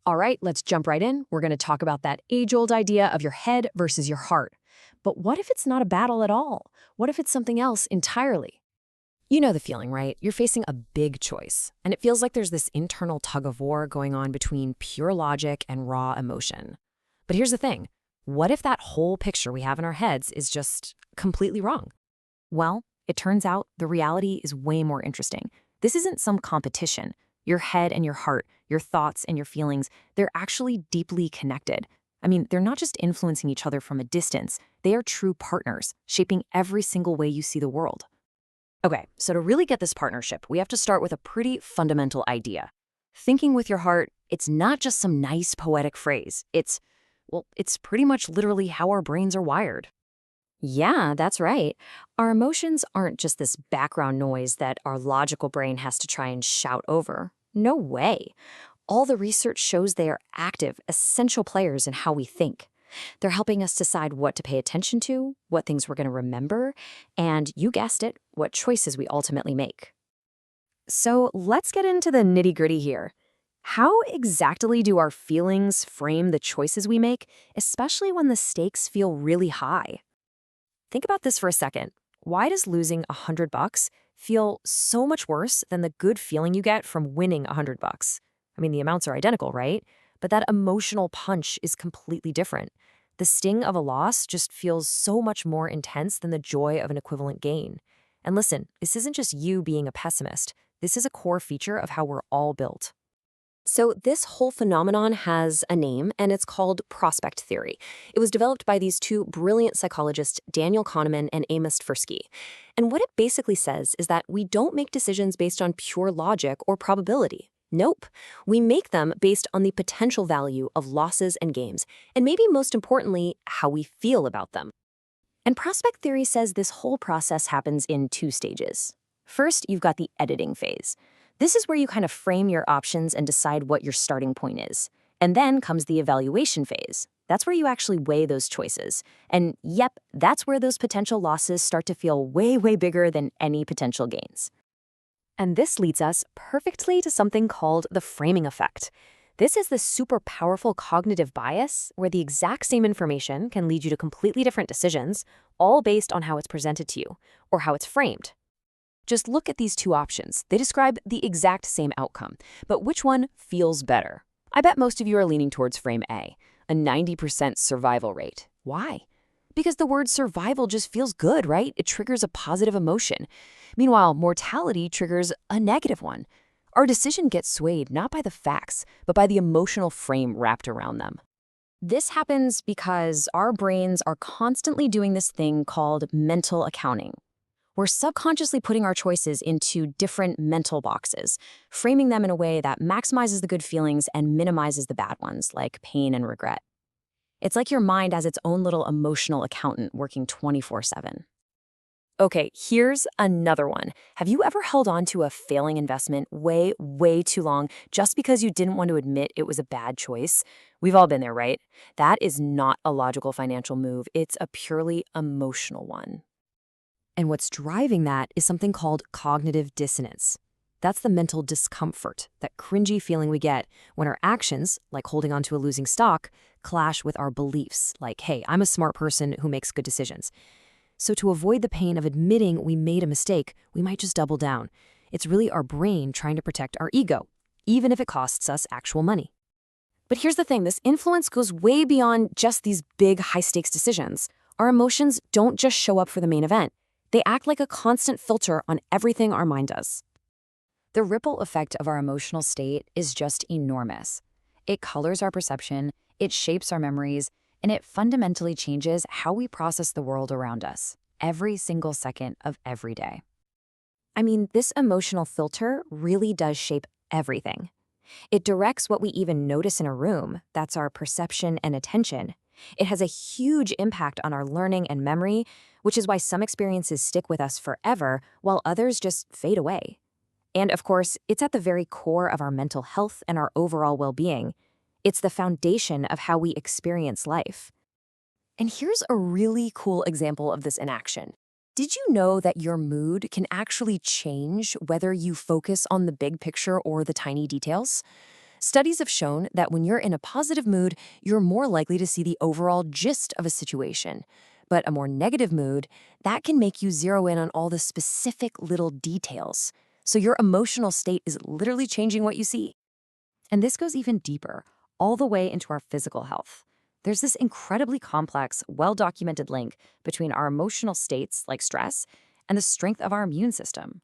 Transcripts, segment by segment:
All right, let's jump right in. We're going to talk about that age-old idea of your head versus your heart. But what if it's not a battle at all? What if it's something else entirely? You know the feeling, right? You're facing a big choice, and it feels like there's this internal tug-of-war going on between pure logic and raw emotion. But here's the thing. What if that whole picture we have in our heads is just completely wrong? Well, it turns out the reality is way more interesting. This isn't some competition. Your head and your heart, your thoughts and your feelings, they're actually deeply connected. I mean, they're not just influencing each other from a distance. They are true partners, shaping every single way you see the world. Okay, so to really get this partnership, we have to start with a pretty fundamental idea. Thinking with your heart, it's not just some nice poetic phrase. It's pretty much literally how our brains are wired. Yeah, that's right. Our emotions aren't just this background noise that our logical brain has to try and shout over. No way. All the research shows they are active, essential players in how we think. They're helping us decide what to pay attention to, what things we're going to remember, and you guessed it, what choices we ultimately make. So let's get into the nitty-gritty here. How exactly do our feelings frame the choices we make, especially when the stakes feel really high? Think about this for a second. Why does losing $100 feel so much worse than the good feeling you get from winning $100? I mean, the amounts are identical, right? But that emotional punch is completely different. The sting of a loss just feels so much more intense than the joy of an equivalent gain. And listen, this isn't just you being a pessimist. This is a core feature of how we're all built. So this whole phenomenon has a name, and it's called prospect theory. It was developed by these two brilliant psychologists, Daniel Kahneman and Amos Tversky. And what it basically says is that we don't make decisions based on pure logic or probability. Nope. We make them based on the potential value of losses and gains, and maybe most importantly, how we feel about them. And prospect theory says this whole process happens in two stages. First, you've got the editing phase. This is where you kind of frame your options and decide what your starting point is. And then comes the evaluation phase. That's where you actually weigh those choices. And yep, that's where those potential losses start to feel way, way bigger than any potential gains. And this leads us perfectly to something called the framing effect. This is the super powerful cognitive bias where the exact same information can lead you to completely different decisions, all based on how it's presented to you or how it's framed. Just look at these two options. They describe the exact same outcome, but which one feels better? I bet most of you are leaning towards frame A, a 90% survival rate. Why? Because the word survival just feels good, right? It triggers a positive emotion. Meanwhile, mortality triggers a negative one. Our decision gets swayed not by the facts, but by the emotional frame wrapped around them. This happens because our brains are constantly doing this thing called mental accounting. We're subconsciously putting our choices into different mental boxes, framing them in a way that maximizes the good feelings and minimizes the bad ones, like pain and regret. It's like your mind has its own little emotional accountant working 24/7. Okay, here's another one. Have you ever held on to a failing investment way, way too long just because you didn't want to admit it was a bad choice? We've all been there, right? That is not a logical financial move. It's a purely emotional one. And what's driving that is something called cognitive dissonance. That's the mental discomfort, that cringy feeling we get when our actions, like holding on to a losing stock, clash with our beliefs, like, hey, I'm a smart person who makes good decisions. So to avoid the pain of admitting we made a mistake, we might just double down. It's really our brain trying to protect our ego, even if it costs us actual money. But here's the thing, this influence goes way beyond just these big, high-stakes decisions. Our emotions don't just show up for the main event. They act like a constant filter on everything our mind does. The ripple effect of our emotional state is just enormous. It colors our perception, it shapes our memories, and it fundamentally changes how we process the world around us, every single second of every day. I mean, this emotional filter really does shape everything. It directs what we even notice in a room, that's our perception and attention. It has a huge impact on our learning and memory, which is why some experiences stick with us forever, while others just fade away. And of course, it's at the very core of our mental health and our overall well-being. It's the foundation of how we experience life. And here's a really cool example of this in action. Did you know that your mood can actually change whether you focus on the big picture or the tiny details? Studies have shown that when you're in a positive mood, you're more likely to see the overall gist of a situation. But a more negative mood, that can make you zero in on all the specific little details. So your emotional state is literally changing what you see. And this goes even deeper, all the way into our physical health. There's this incredibly complex, well-documented link between our emotional states, like stress, and the strength of our immune system.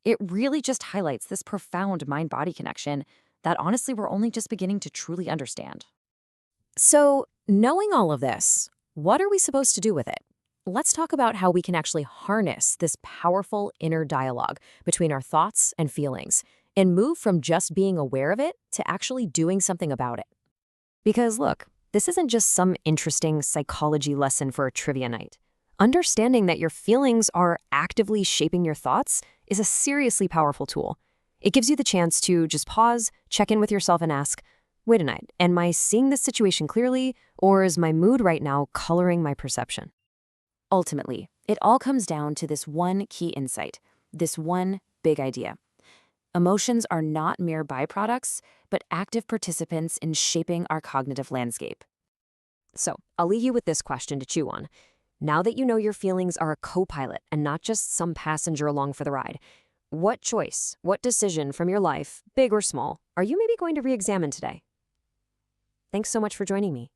It really just highlights this profound mind-body connection that honestly we're only just beginning to truly understand. So, knowing all of this, what are we supposed to do with it? Let's talk about how we can actually harness this powerful inner dialogue between our thoughts and feelings and move from just being aware of it to actually doing something about it. Because look, this isn't just some interesting psychology lesson for a trivia night. Understanding that your feelings are actively shaping your thoughts is a seriously powerful tool. It gives you the chance to just pause, check in with yourself and ask, wait a minute, am I seeing this situation clearly, or is my mood right now coloring my perception? Ultimately, it all comes down to this one key insight, this one big idea. Emotions are not mere byproducts, but active participants in shaping our cognitive landscape. So, I'll leave you with this question to chew on. Now that you know your feelings are a co-pilot and not just some passenger along for the ride, what choice, what decision from your life, big or small, are you maybe going to re-examine today? Thanks so much for joining me.